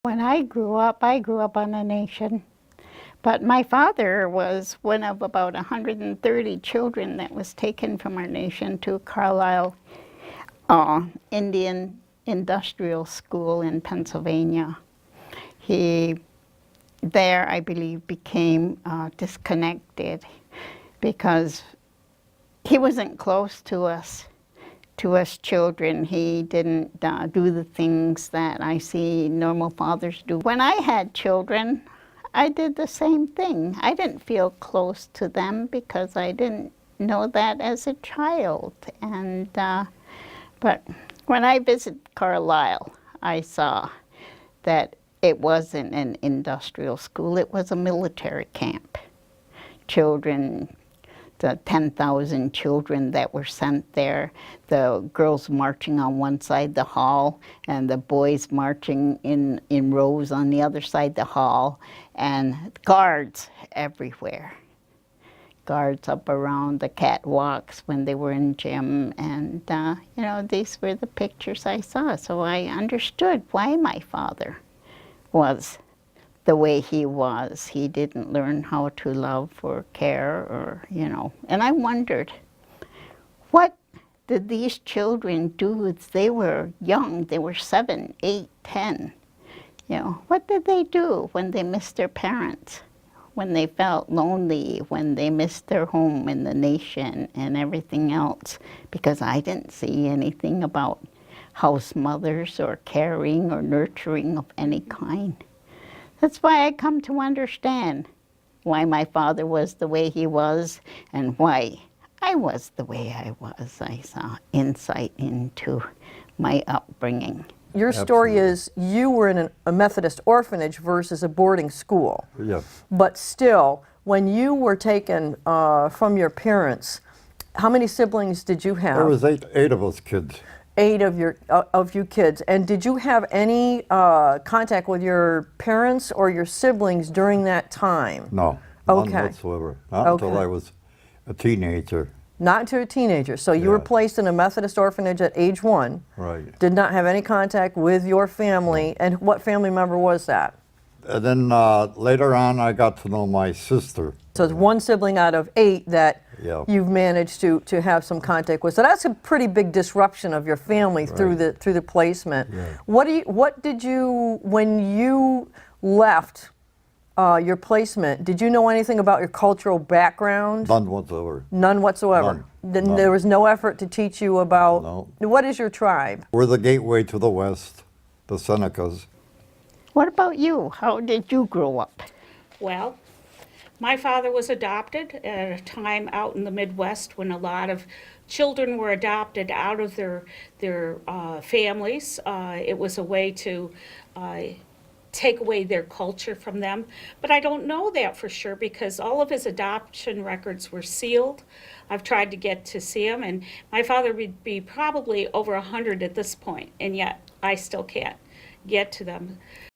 When I grew up on a nation. But my father was one of about 130 children that was taken from our nation to Carlisle Indian Industrial School in Pennsylvania. He there, I believe, became disconnected because he wasn't close to us children. He didn't do the things that I see normal fathers do. When I had children, I did the same thing. I didn't feel close to them because I didn't know that as a child. And but when I visited Carlisle, I saw that it wasn't an industrial school, it was a military camp. Children, the 10,000 children that were sent there, the girls marching on one side of the hall and the boys marching in rows on the other side of the hall, and guards everywhere. Guards up around the catwalks when they were in gym, and you know, these were the pictures I saw. So I understood why my father was the way he was. He didn't learn how to love or care, or, you know. And I wondered, what did these children do as they were young? They were 7, 8, 10. You know, what did they do when they missed their parents? When they felt lonely, when they missed their home in the nation and everything else? Because I didn't see anything about house mothers or caring or nurturing of any kind. That's why I come to understand why my father was the way he was and why I was the way I was. I saw insight into my upbringing. Your story is you were in a Methodist orphanage versus a boarding school. Yes. But still, when you were taken from your parents, how many siblings did you have? There was eight of us kids. 8 of you kids. And did you have any contact with your parents or your siblings during that time? No, none whatsoever. Not until I was a teenager. Not until a teenager. So you were placed in a Methodist orphanage at age 1. Right. Did not have any contact with your family. And what family member was that? And then later on, I got to know my sister. So it's 1 sibling out of 8 that you've managed to have some contact with. So that's a pretty big disruption of your family through the placement. Yeah. What did you, when you left your placement, did you know anything about your cultural background? None whatsoever. None whatsoever. None. There was no effort to teach you about. No. What is your tribe? We're the gateway to the West, the Senecas. What about you? How did you grow up? Well, my father was adopted at a time out in the Midwest when a lot of children were adopted out of their families. It was a way to take away their culture from them. But I don't know that for sure because all of his adoption records were sealed. I've tried to get to see him, and my father would be probably over 100 at this point, and yet I still can't get to them.